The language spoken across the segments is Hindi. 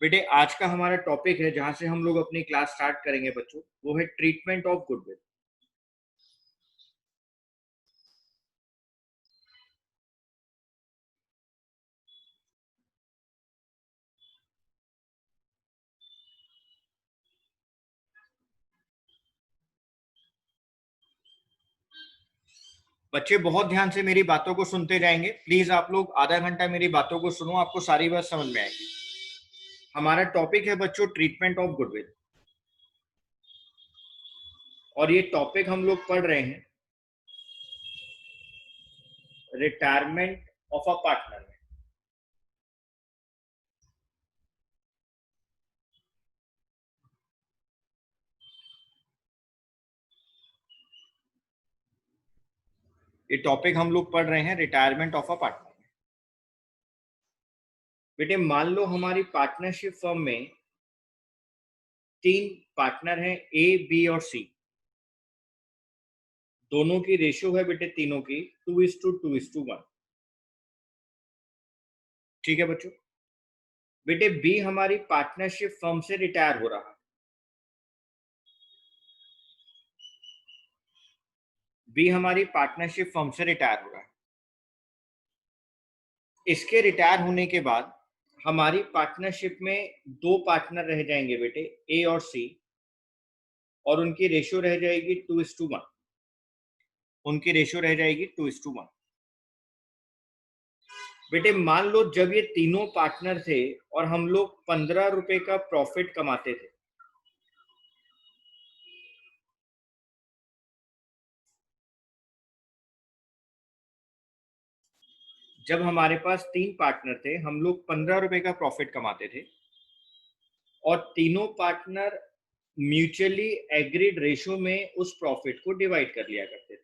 बेटे आज का हमारा टॉपिक है जहां से हम लोग अपनी क्लास स्टार्ट करेंगे बच्चों, वो है ट्रीटमेंट ऑफ गुडविल। बच्चे बहुत ध्यान से मेरी बातों को सुनते जाएंगे। प्लीज आप लोग आधा घंटा मेरी बातों को सुनो, आपको सारी बात समझ में आएगी। हमारा टॉपिक है बच्चों ट्रीटमेंट ऑफ गुडविल, और ये टॉपिक हम लोग पढ़ रहे हैं रिटायरमेंट ऑफ अ पार्टनर में। ये टॉपिक हम लोग पढ़ रहे हैं रिटायरमेंट ऑफ अ पार्टनर में। बेटे मान लो हमारी पार्टनरशिप फर्म में 3 पार्टनर हैं, ए बी और सी। दोनों की रेशियो है बेटे तीनों की 2:2:1। ठीक है बच्चों। बेटे बी हमारी पार्टनरशिप फर्म से रिटायर हो रहा है। बी हमारी पार्टनरशिप फर्म से रिटायर हो रहा है। इसके रिटायर होने के बाद हमारी पार्टनरशिप में 2 पार्टनर रह जाएंगे बेटे, ए और सी, और उनकी रेशियो रह जाएगी 2:1। उनकी रेशियो रह जाएगी 2:1। बेटे मान लो जब ये तीनों पार्टनर थे और हम लोग 15 रुपए का प्रॉफिट कमाते थे, जब हमारे पास 3 पार्टनर थे हम लोग 15 रुपए का प्रॉफिट कमाते थे, और तीनों पार्टनर म्यूचुअली एग्रीड रेशियो में उस प्रॉफिट को डिवाइड कर लिया करते थे।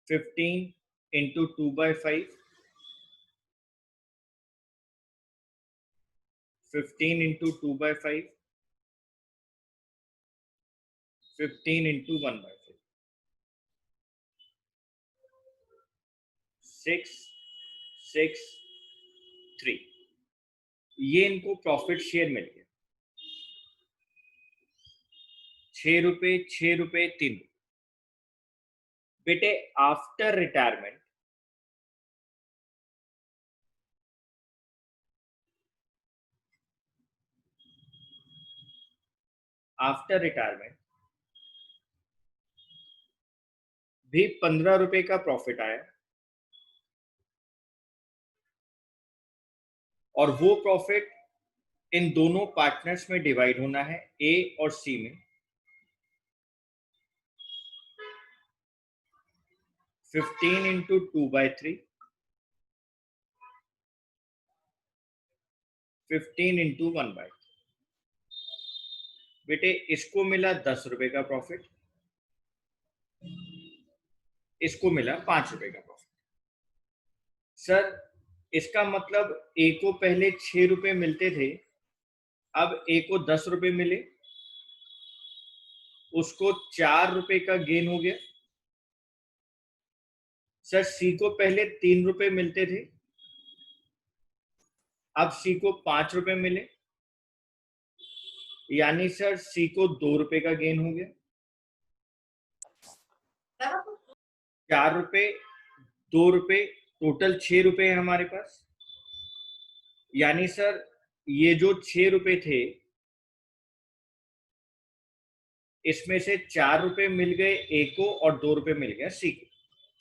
15 into 2/5, 15 into 2/5, 15 into 1/5, 6, 6, 3। ये इनको प्रॉफिट शेयर मिल गया, 6 रुपए, 6 रुपए, 3 रुपए। बेटे आफ्टर रिटायरमेंट, आफ्टर रिटायरमेंट भी 15 रुपए का प्रॉफिट आया, और वो प्रॉफिट इन दोनों पार्टनर्स में डिवाइड होना है, ए और सी में। 15 into 2/3, 15 into 1/3। बेटे इसको मिला 10 रुपए का प्रॉफिट, इसको मिला 5 रुपए का प्रॉफिट। सर इसका मतलब ए को पहले 6 रुपए मिलते थे, अब ए को 10 रुपए मिले, उसको 4 रुपए का गेन हो गया। सर सी को पहले 3 रुपए मिलते थे, अब सी को 5 रुपए मिले, यानी सर सी को 2 रुपए का गेन हो गया। 4 रुपए, 2 रुपए, टोटल 6 रुपए है हमारे पास। यानी सर ये जो 6 रुपए थे इसमें से 4 रुपए मिल गए ए को और 2 रुपए मिल गया सी को,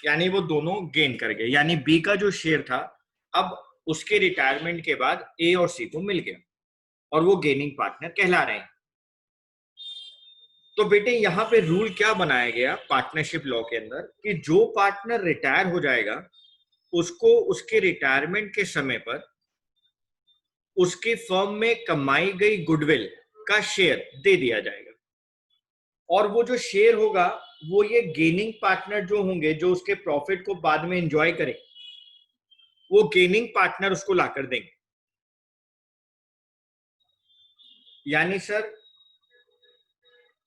यानी वो दोनों गेन कर गए। यानी बी का जो शेयर था अब उसके रिटायरमेंट के बाद ए और सी को मिल गया, और वो गेनिंग पार्टनर कहला रहे हैं। तो बेटे यहाँ पे रूल क्या बनाया गया पार्टनरशिप लॉ के अंदर कि जो पार्टनर रिटायर हो जाएगा उसको उसके रिटायरमेंट के समय पर उसकी फर्म में कमाई गई गुडविल का शेयर दे दिया जाएगा, और वो जो शेयर होगा वो ये गेनिंग पार्टनर जो होंगे जो उसके प्रॉफिट को बाद में एंजॉय करें, वो गेनिंग पार्टनर उसको लाकर देंगे। यानी सर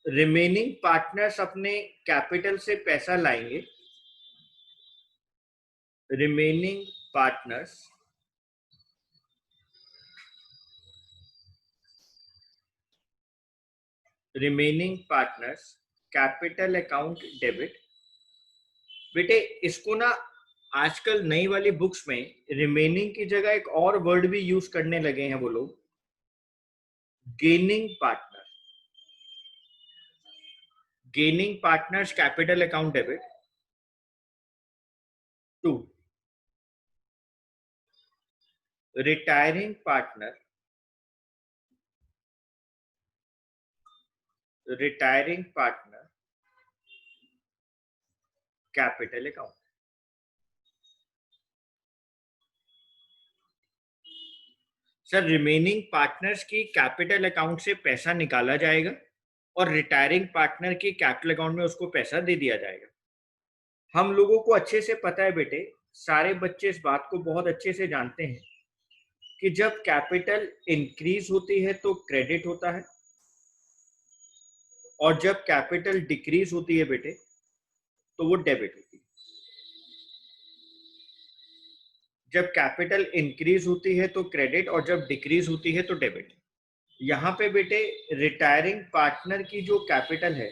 रिमेनिंग पार्टनर्स अपने कैपिटल से पैसा लाएंगे, remaining partners remaining partners capital account debit. बेटे इसको ना आजकल नई वाली बुक्स में रिमेनिंग की जगह एक और वर्ड भी यूज करने लगे हैं वो लोग, gaining partner. Gaining partners capital account debit to retiring partner capital account. Sir remaining partners की कैपिटल अकाउंट से पैसा निकाला जाएगा और रिटायरिंग पार्टनर की कैपिटल अकाउंट में उसको पैसा दे दिया जाएगा। हम लोगों को अच्छे से पता है बेटे, सारे बच्चे इस बात को बहुत अच्छे से जानते हैं कि जब कैपिटल इंक्रीज होती है तो क्रेडिट होता है और जब कैपिटल डिक्रीज होती है बेटे तो वो डेबिट होती है। जब कैपिटल इंक्रीज होती है तो क्रेडिट और जब डिक्रीज होती है तो डेबिट। यहां पे बेटे रिटायरिंग पार्टनर की जो कैपिटल है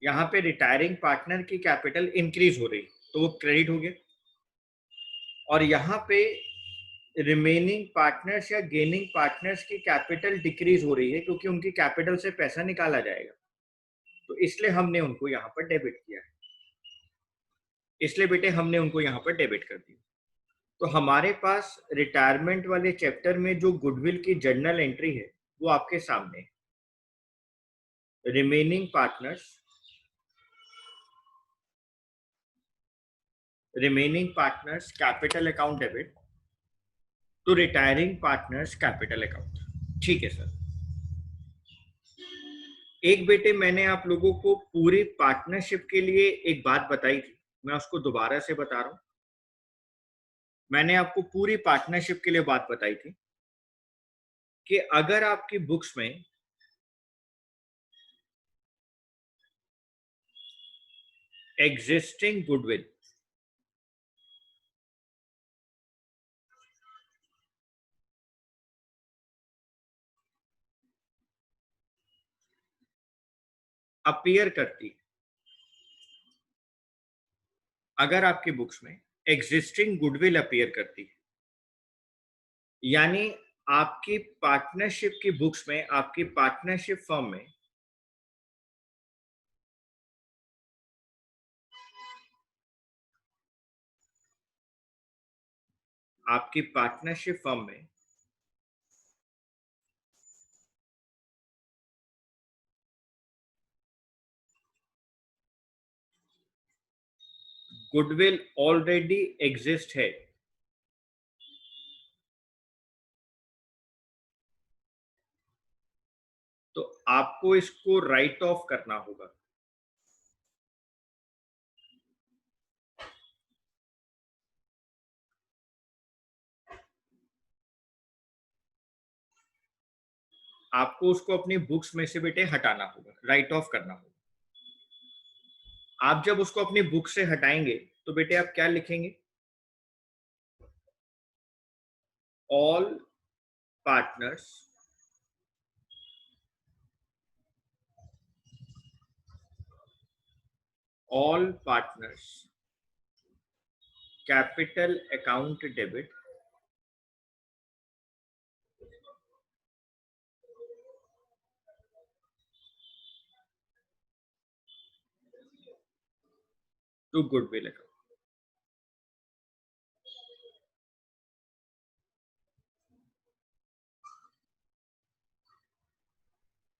यहां पे रिटायरिंग पार्टनर की कैपिटल इंक्रीज हो रही तो वो क्रेडिट हो गया, और यहां पे रिमेनिंग पार्टनर्स या गेनिंग पार्टनर्स की कैपिटल डिक्रीज हो रही है क्योंकि उनकी कैपिटल से पैसा निकाला जाएगा, तो इसलिए हमने उनको यहां पर डेबिट किया है। इसलिए बेटे हमने उनको यहां पर डेबिट कर दिया। तो हमारे पास रिटायरमेंट वाले चैप्टर में जो गुडविल की जर्नल एंट्री है वो आपके सामने है। Remaining partners capital account debit to retiring partners capital account. ठीक है सर। एक बेटे मैंने आप लोगों को पूरी पार्टनरशिप के लिए एक बात बताई थी, मैं उसको दोबारा से बता रहा हूं। मैंने आपको पूरी पार्टनरशिप के लिए बात बताई थी कि अगर आपकी बुक्स में एग्जिस्टिंग गुडविल अपीयर करती, अगर आपकी बुक्स में एग्जिस्टिंग गुडविल अपीयर करती है, यानी आपकी पार्टनरशिप की बुक्स में, आपकी पार्टनरशिप फर्म में आपकी पार्टनरशिप फर्म में गुडविल ऑलरेडी एग्जिस्ट है, तो आपको इसको राइट ऑफ करना होगा। आपको उसको अपनी बुक्स में से बेटे हटाना होगा, राइट ऑफ करना होगा। आप जब उसको अपनी बुक से हटाएंगे तो बेटे आप क्या लिखेंगे? All partners capital account debit to goodwill account.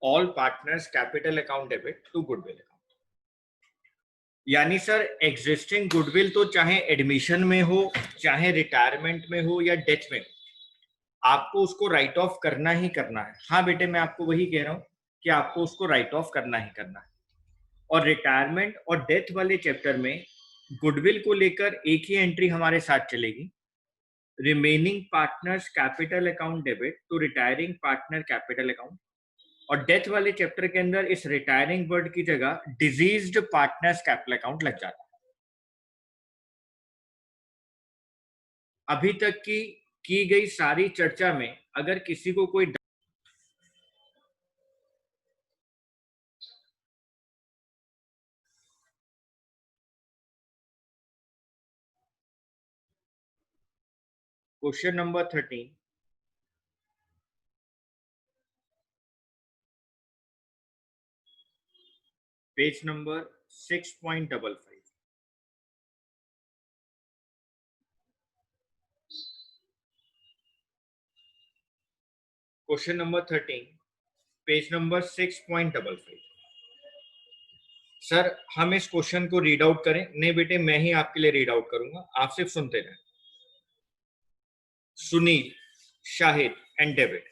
All partners capital account debit to goodwill account. यानी सर एग्जिस्टिंग गुडविल तो चाहे एडमिशन में हो, चाहे रिटायरमेंट में हो या डेथ में हो, आपको उसको राइट ऑफ करना ही करना है। हाँ बेटे मैं आपको वही कह रहा हूं कि आपको उसको राइट ऑफ करना ही करना है। और रिटायरमेंट और डेथ वाले चैप्टर में गुडविल को लेकर एक ही एंट्री हमारे साथ चलेगी, remaining partners capital account debit to retiring partner capital account. और डेथ वाले चैप्टर के अंदर इस रिटायरिंग वर्ड की जगह डिजीज्ड पार्टनर्स कैपिटल अकाउंट लग जाता है। अभी तक की गई सारी चर्चा में अगर किसी को कोई question number 13, page number 6.55। Question number 13, page number 6.55। Sir हम इस क्वेश्चन को रीड आउट करें? नहीं बेटे, मैं ही आपके लिए रीड आउट करूंगा, आप सिर्फ सुनते रहें। सुनील, शाहिद एंड डेविड,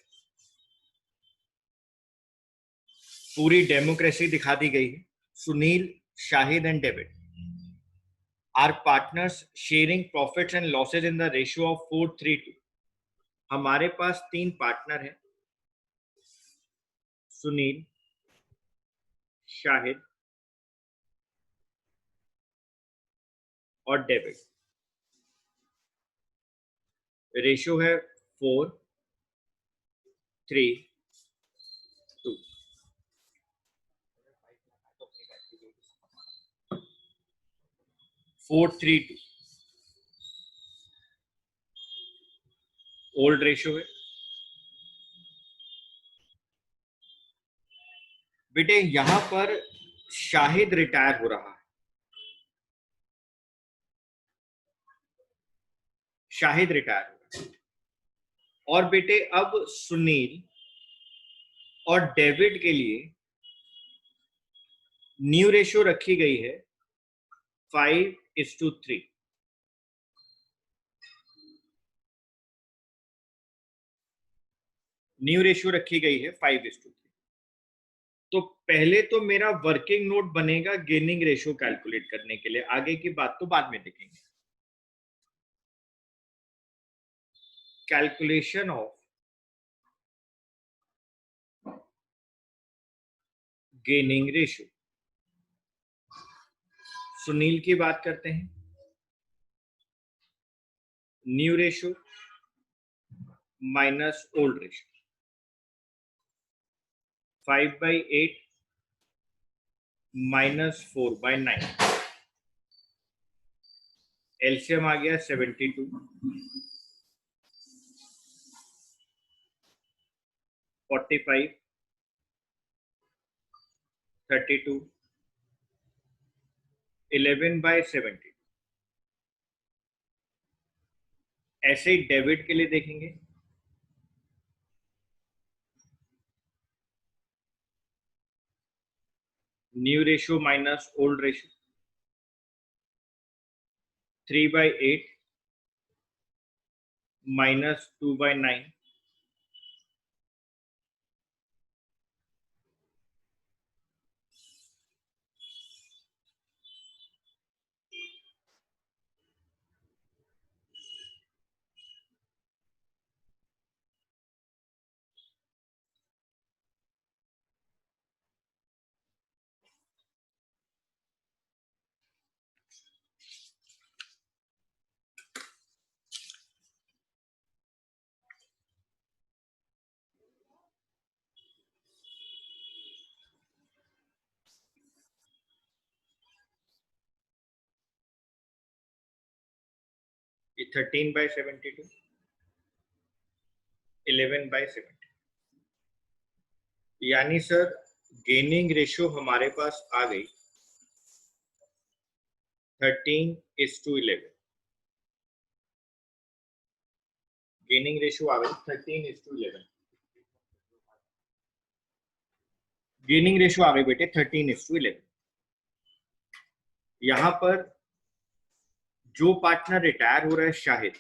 पूरी डेमोक्रेसी दिखा दी गई है। Sunil, Shahid and David are partners sharing profits and losses in the ratio of 4:3:2। हमारे पास 3 पार्टनर हैं, सुनील, शाहिद और डेविड। रेशियो है 4:3:2। 4:3:2 ओल्ड रेशियो है। बेटे यहां पर शाहिद रिटायर हो रहा है, शाहिद रिटायर हो रहा है। और बेटे अब सुनील और डेविड के लिए न्यू रेशियो रखी गई है 5:3। न्यू रेशियो रखी गई है 5:3। तो पहले तो मेरा वर्किंग नोट बनेगा गेनिंग रेशियो कैलकुलेट करने के लिए, आगे की बात तो बाद में देखेंगे। Calculation of gaining ratio. Sunil की बात करते हैं। New ratio minus old ratio, 5/8 minus 4/9। LCM आ गया 72, 45, 32, 11/70। ऐसे ही डेबिट के लिए देखेंगे। New ratio minus old ratio, 3/8 minus 2/9। ये 13/72, 11/70। यानी सर गेनिंग रेशियो हमारे पास आ गई 13:11। गेनिंग रेशियो आ गई 13:11। गेनिंग रेशियो आ गई बेटे 13:11। यहां पर जो पार्टनर रिटायर हो रहा है शाहिद,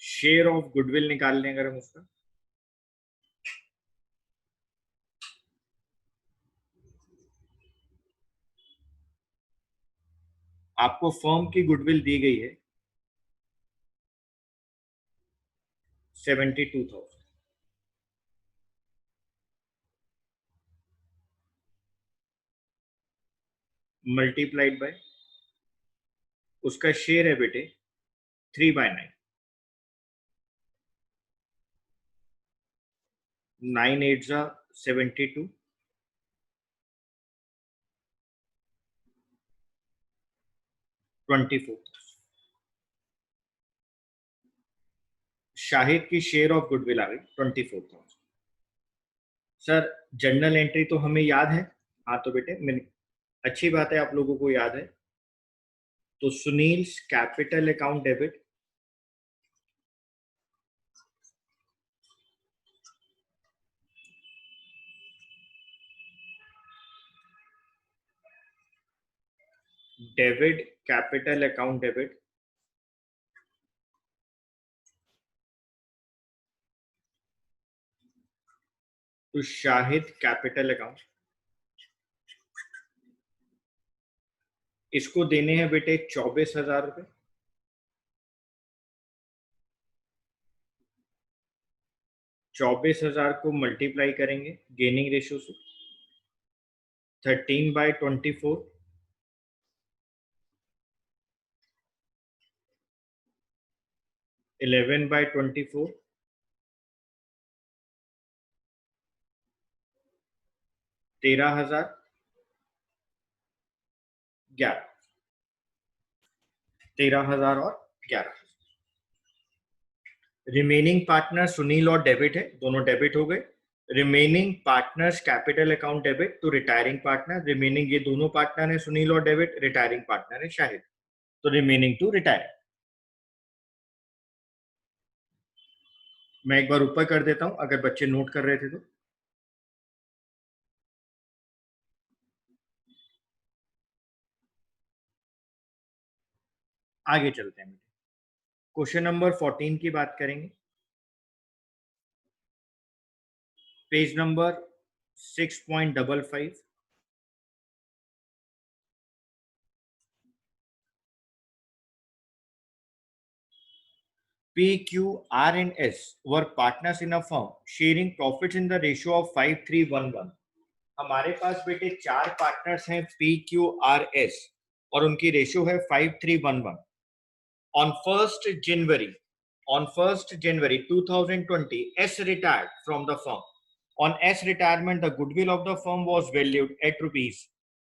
शेयर ऑफ गुडविल निकाल लें अगर हम उसका, आपको फर्म की गुडविल दी गई है 72,000। मल्टीप्लाइड बाय उसका शेयर है बेटे 3/9, 9 8 72, 24। शाहिद की शेयर ऑफ गुडविल आ गई 24,000। सर जर्नल एंट्री तो हमें याद है, हाँ तो बेटे मैंने, अच्छी बात है आप लोगों को याद है। तो Sunil capital account debit, debit capital account debit to Shahid capital account. इसको देने हैं बेटे 24,000 रुपए। 24,000 को मल्टीप्लाई करेंगे गेनिंग रेशियो से 13/24, 11/24, 13,000, 11, 13,000 और 11। रिमेनिंग पार्टनर सुनील और डेबिट है, दोनों डेबिट हो गए। Remaining partners capital account debit to retiring partner, रिमेनिंग ये दोनों पार्टनर है सुनील और डेबिट, रिटायरिंग पार्टनर है शाहिद, तो रिमेनिंग टू रिटायर। मैं एक बार ऊपर कर देता हूं अगर बच्चे नोट कर रहे थे तो। आगे चलते हैं, क्वेश्चन नंबर 14 की बात करेंगे, page number 6.55। P, Q, R and S were partners in a firm sharing profits in the ratio of 5:3:1:1। हमारे पास बेटे चार पार्टनर्स हैं P, Q, R, S और उनकी रेशियो है 5:3:1:1। On 1st January 2020, S retired from the firm. On S retirement, the goodwill of the firm was valued at rupees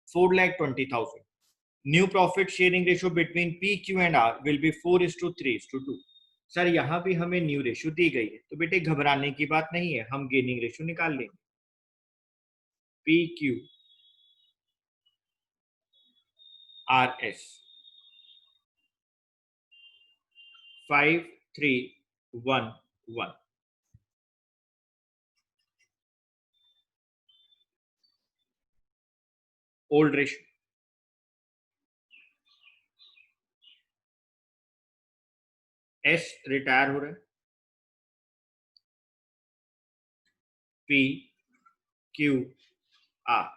4,20,000. New profit sharing ratio between P, Q and R will be 4:3:2। Sir यहाँ भी हमें न्यू रेशियो दी गई है, तो बेटे घबराने की बात नहीं है, हम गेनिंग रेशियो निकाल लेंगे। P Q R S 5:3:1:1। Old ratio, S retire हो रहा है, पी क्यू आर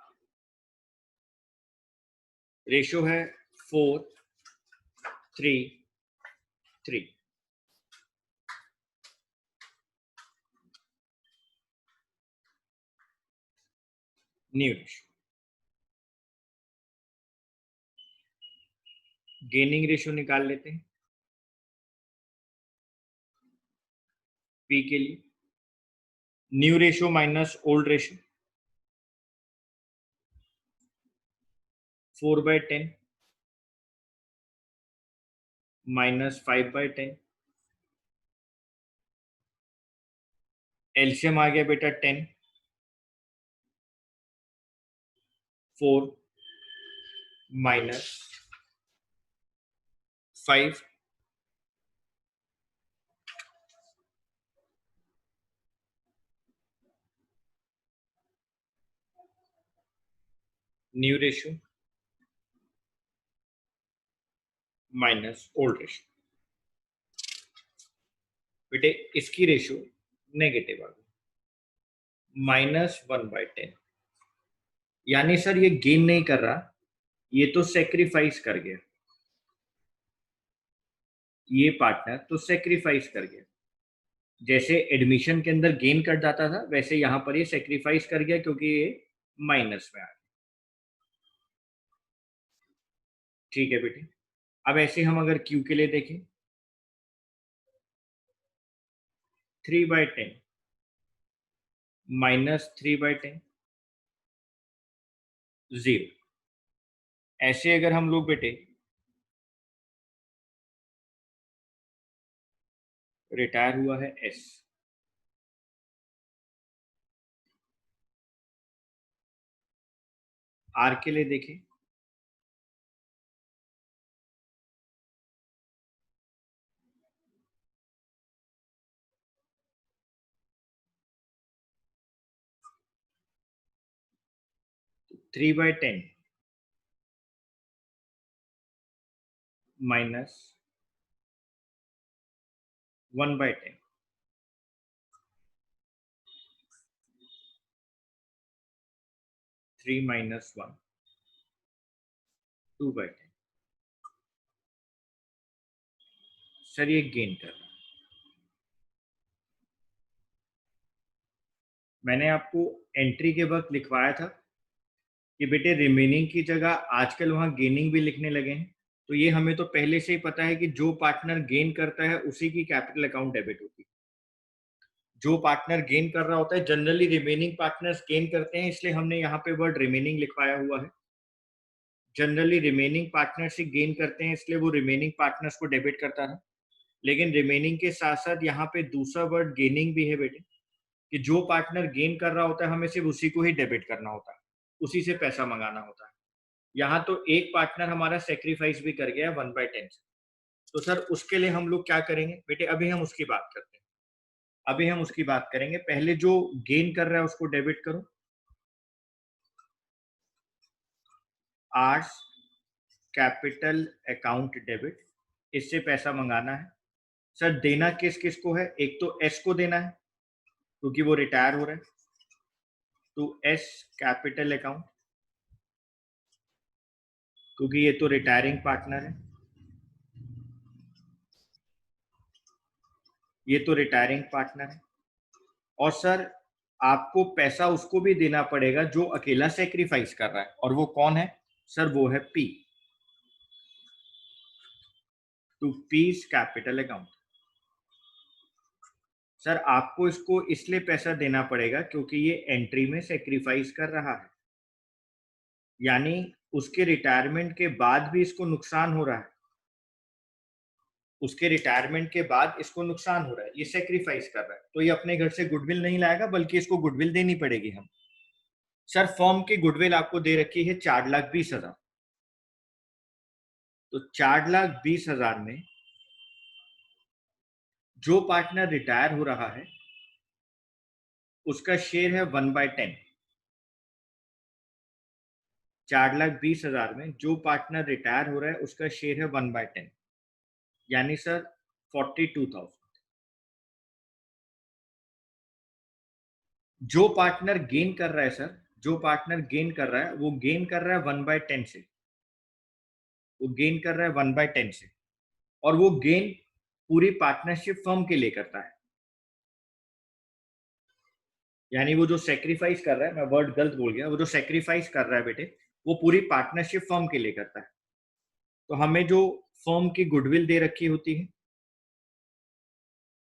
रेशियो है 4:3:3। न्यू रेशियो, गेनिंग रेशियो निकाल लेते हैं पी के लिए। New ratio minus old ratio 4/10 minus 5/10। LCM आ गया बेटा 10, 4 minus 5, new ratio minus old ratio. बेटे इसकी रेशियो नेगेटिव आ गई -1/10, यानी सर ये गेन नहीं कर रहा, ये तो सेक्रीफाइस कर गया, ये पार्टनर तो सेक्रीफाइस कर गया। जैसे एडमिशन के अंदर गेन कर जाता था वैसे यहां पर ये सेक्रीफाइस कर गया क्योंकि ये माइनस में आ गया। ठीक है बेटे। अब ऐसे हम अगर क्यू के लिए देखें, 3/10 -3/10 0। ऐसे अगर हम लोग बेटे रिटायर हुआ है एस, आर के लिए देखें, 3/10 -1/10, 3 - 1 2/10। सर ये गेन कर रहा है। मैंने आपको एंट्री के वक्त लिखवाया था कि बेटे रिमेनिंग की जगह आजकल वहां गेनिंग भी लिखने लगे हैं। तो ये हमें तो पहले से ही पता है कि जो पार्टनर गेन करता है उसी की कैपिटल अकाउंट डेबिट होती है। जो पार्टनर गेन कर रहा होता है, जनरली रिमेनिंग पार्टनर्स गेन करते हैं, इसलिए हमने यहाँ पे वर्ड रिमेनिंग लिखवाया हुआ है। जनरली रिमेनिंग पार्टनर्स ही गेन करते हैं, इसलिए वो रिमेनिंग पार्टनर्स को डेबिट करता है। लेकिन रिमेनिंग के साथ साथ यहाँ पे दूसरा वर्ड गेनिंग भी है बेटे, कि जो पार्टनर गेन कर रहा होता है हमें सिर्फ उसी को ही डेबिट करना होता है, उसी से पैसा मंगाना होता है। यहाँ तो एक पार्टनर हमारा सेक्रीफाइस भी कर गया 1/10 से। तो सर उसके लिए हम लोग क्या करेंगे बेटे, अभी हम उसकी बात करते हैं। अभी हम उसकी बात करेंगे, पहले जो गेन कर रहा है उसको डेबिट करो, आर्स कैपिटल अकाउंट डेबिट, इससे पैसा मंगाना है। सर देना किस किस को है, एक तो एस को देना है क्योंकि वो रिटायर हो रहा है, टू एस कैपिटल अकाउंट, क्योंकि ये तो रिटायरिंग पार्टनर है, ये तो रिटायरिंग पार्टनर है। और सर आपको पैसा उसको भी देना पड़ेगा जो अकेला सेक्रीफाइस कर रहा है, और वो कौन है सर, वो है P, to piece capital account. Sir आपको इसको इसलिए पैसा देना पड़ेगा क्योंकि ये एंट्री में सेक्रीफाइस कर रहा है, यानी उसके रिटायरमेंट के बाद भी इसको नुकसान हो रहा है, उसके रिटायरमेंट के बाद इसको नुकसान हो रहा है, ये सेक्रीफाइस कर रहा है, तो ये अपने घर से गुडविल नहीं लाएगा बल्कि इसको गुडविल देनी पड़ेगी हम। सर फर्म की गुडविल आपको दे रखी है 4,20,000, तो 4,20,000 में जो पार्टनर रिटायर हो रहा है उसका शेयर है 1/10। 4,20,000 में जो पार्टनर रिटायर हो रहा है उसका शेयर है 1/10, यानी सर 42,000। जो पार्टनर गेन कर रहा है सर, जो पार्टनर गेन कर रहा है वो गेन कर रहा है 1/10 से, वो गेन कर रहा है 1/10 से, और वो गेन पूरी पार्टनरशिप फर्म के लिए करता है। यानी वो जो सेक्रीफाइस कर रहा है, मैं वर्ड गलत बोल गया, वो जो सेक्रीफाइस कर रहा है बेटे वो पूरी पार्टनरशिप फर्म के लिए करता है। तो हमें जो फर्म की गुडविल दे रखी होती है,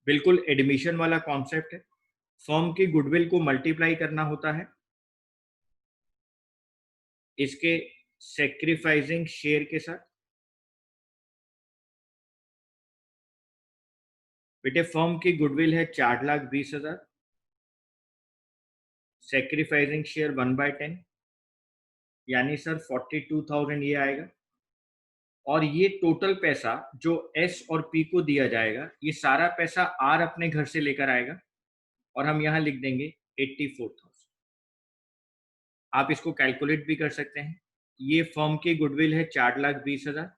बिल्कुल एडमिशन वाला कॉन्सेप्ट है, फर्म की गुडविल को मल्टीप्लाई करना होता है इसके सेक्रीफाइसिंग शेयर के साथ। बेटे फर्म की गुडविल है 4,20,000, सेक्रीफाइसिंग शेयर 1/10, यानी सर 42,000 ये आएगा। और ये टोटल पैसा जो एस और पी को दिया जाएगा, ये सारा पैसा आर अपने घर से लेकर आएगा, और हम यहां लिख देंगे 84,000। आप इसको कैलकुलेट भी कर सकते हैं। ये फर्म की गुडविल है 4,20,000,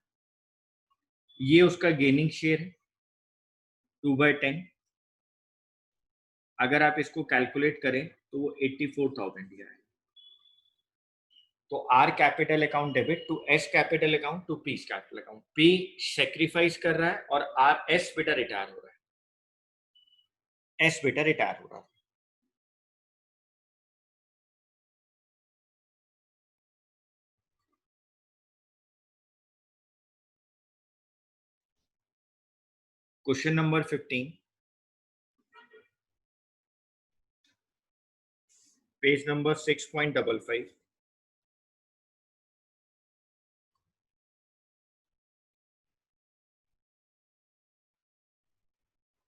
ये उसका गेनिंग शेयर है 2/10। अगर आप इसको कैलकुलेट करें तो वो 84,000 दिया है। तो R capital account debit to S capital account to P capital account, P sacrifice कर रहा है और आर एस बेटा रिटायर हो रहा है, एस बेटा रिटायर हो रहा है। Question number 15, page number 6.55.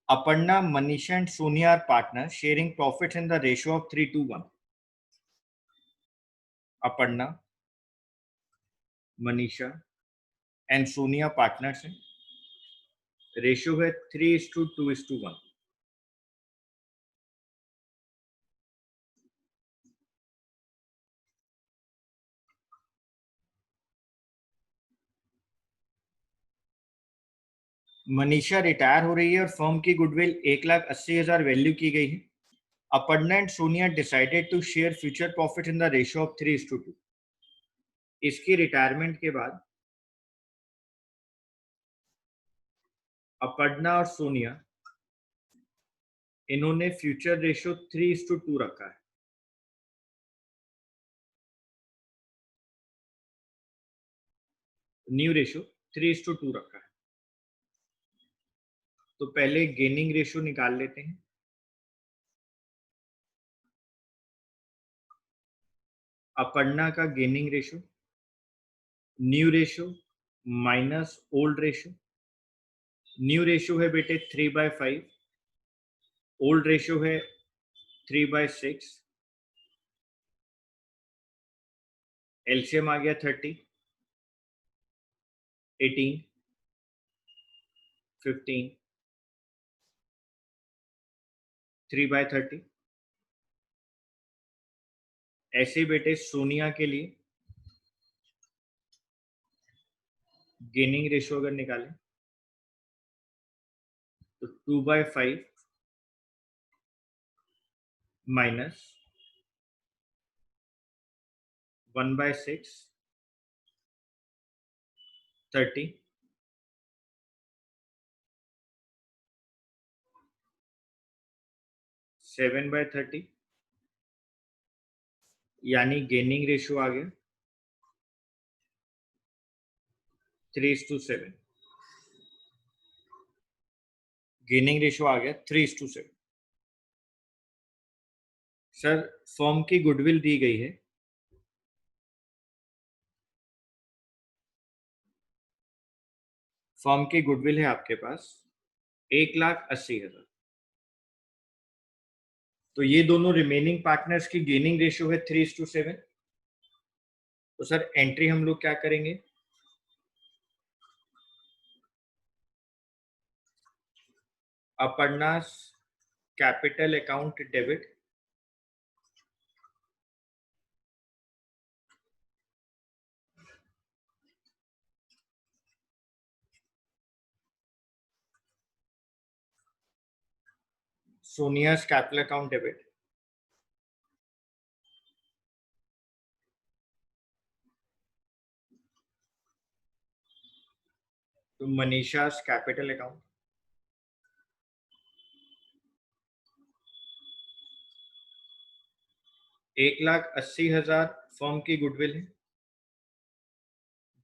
Aparna, Manisha and Sonia are partners sharing profits in the ratio of 3:1. Aparna, Manisha and Sonia partners हैं, रेशियो है 3:2:1. मनीषा रिटायर हो रही है और फर्म की गुडविल 1,80,000 वैल्यू की गई है. Aparna and Sonia decided to share future profit in the ratio of 3:2. इसकी रिटायरमेंट के बाद अपर्णा और सोनिया इन्होंने फ्यूचर रेशियो 3:2 रखा है. न्यू रेशियो 3:2 रखा है. तो पहले गेनिंग रेशियो निकाल लेते हैं. अपर्णा का gaining ratio, new ratio minus old ratio. New ratio है बेटे 3/5, ओल्ड रेशियो है 3/6. एलसीएम आ गया 30, 18, 15, 3/30. ऐसे बेटे सोनिया के लिए गेनिंग रेशियो अगर निकालें तो 2/5 माइनस 1/6, 30, 7/30, यानी गेनिंग रेशियो आ गया 3:7. गेनिंग रेशियो आ गया 3:7. सर फर्म की गुडविल दी गई है, फर्म की गुडविल है आपके पास 1,80,000. तो ये दोनों रिमेनिंग पार्टनर्स की गेनिंग रेशियो है 3:7. तो सर एंट्री हम लोग क्या करेंगे, Aparna's capital account debit, Sonia's capital account debit, तो मनीषास कैपिटल अकाउंट. 1,80,000 फर्म की गुडविल है.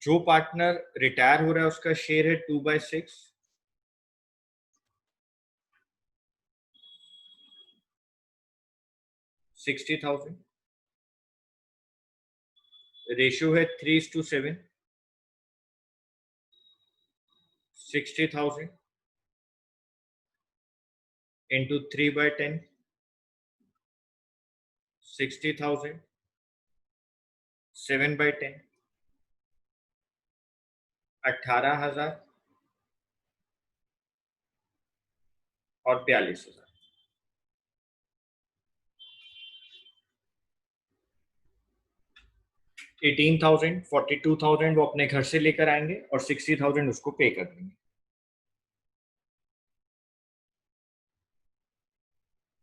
जो पार्टनर रिटायर हो रहा है उसका शेयर है 2/6, 60,000. रेशियो है 3:7, 60,000 इंटू 3/10, 60,000, 7/10, 18,000 और 42,000. 18,000, 42,000 वो अपने घर से लेकर आएंगे और 60,000 उसको पे कर देंगे.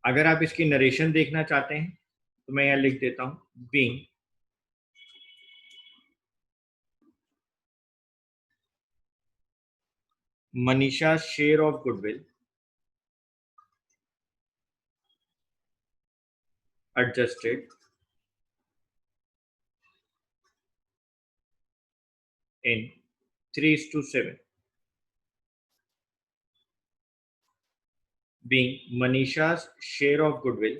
अगर आप इसकी नरेशन देखना चाहते हैं तो मैं यहाँ लिख देता हूं, being Manisha share of goodwill adjusted in 3:7. being Manisha's share of goodwill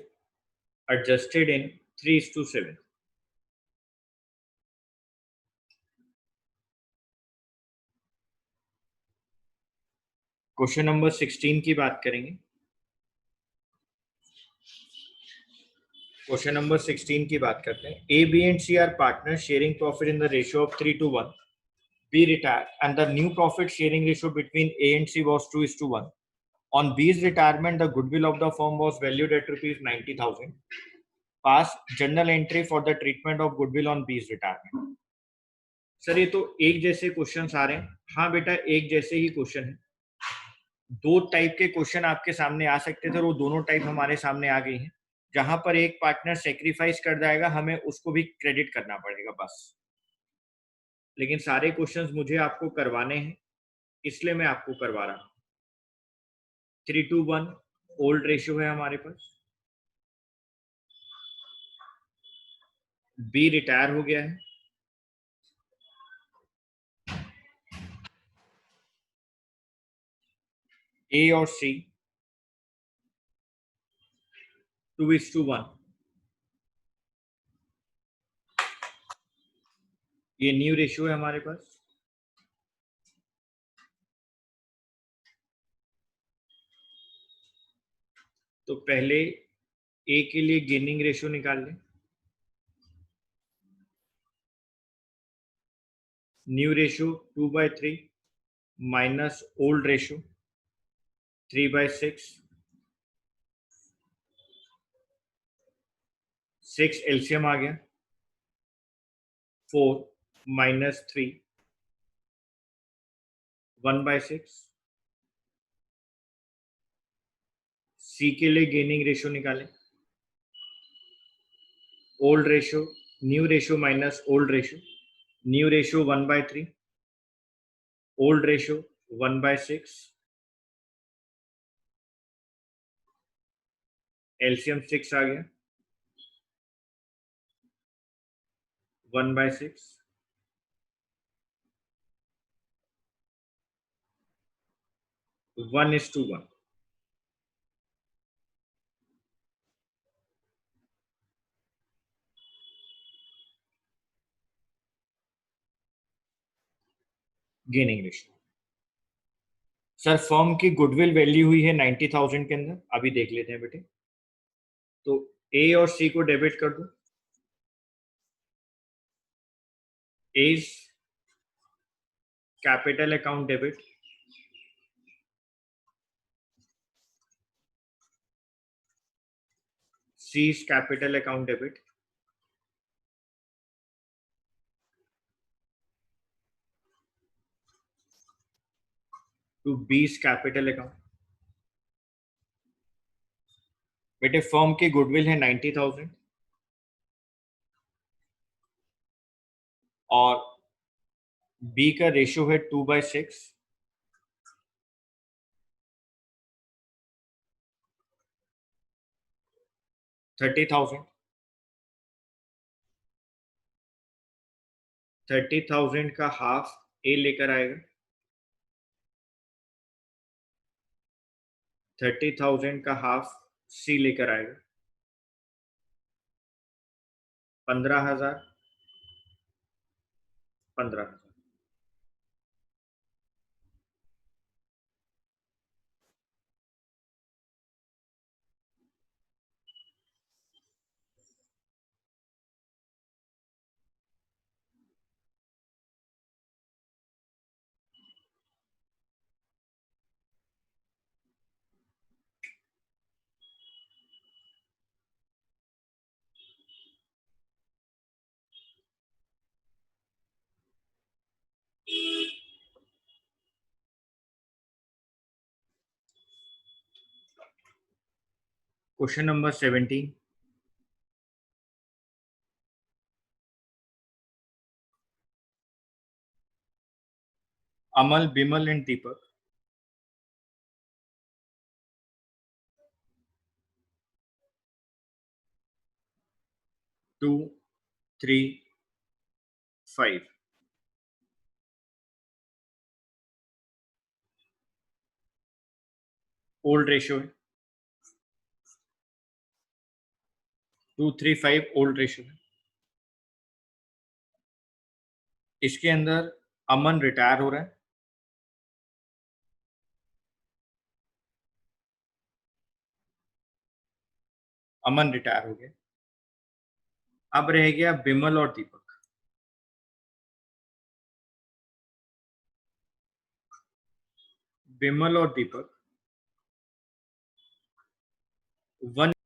adjusted in 3:7. Question number 16 की बात करेंगे। क्वेश्चन नंबर 16 की बात करते हैं। A B and C are partner sharing profit in the ratio of 3:1. B retired and the new profit sharing ratio between A and C was 2:1. On B's retirement, the goodwill of the firm was valued at rupees 90,000. Pass journal entry for the treatment of goodwill on B's retirement. Sir ये तो एक जैसे क्वेश्चंस आ रहे हैं। हाँ बेटा, एक जैसे ही क्वेश्चन है। दो टाइप के क्वेश्चन आपके सामने आ सकते थे और वो दोनों टाइप हमारे सामने आ गई हैं। जहां पर एक पार्टनर सेक्रीफाइस कर जाएगा, हमें उसको भी क्रेडिट करना पड़ेगा बस। लेकिन सारे क्वेश्चंस मुझे आपको करवाने हैं, इसलिए मैं आपको करवा रहा हूं। 3:1 ओल्ड रेशियो है हमारे पास। बी रिटायर हो गया है। ए और सी 2:1। ये न्यू रेशियो है हमारे पास। तो पहले ए के लिए गेनिंग रेशियो निकाल लें। New ratio 2/3 minus old ratio 3/6। 6 LCM आ गया। 4 माइनस 3 1/6। सी के लिए गेनिंग रेशियो निकालें। Old ratio, new ratio minus old ratio. New ratio 1/3, old ratio 1/6। LCM 6 आ गया। 1/6 1:1। Gaining ratio. सर फर्म की गुडविल वैल्यू हुई है 90,000 के अंदर। अभी देख लेते हैं बेटे। तो ए और सी को डेबिट कर दो। A's capital account debit, C's capital account debit, to B's capital account. बेटे फर्म की गुडविल है 90,000 और बी का रेशियो है 2/6। 30,000। 30,000 का हाफ ए लेकर आएगा। 30,000 का हाफ सी लेकर आएगा। 15,000। 15,000। Question number 17। Amal, Bimal and Deepak 2, 3, 5 old ratio है। 235 ओल्ड रेशियो है। इसके अंदर अमन रिटायर हो रहा है। अमन रिटायर हो गया। अब रह गया बिमल और दीपक। बिमल और दीपक 1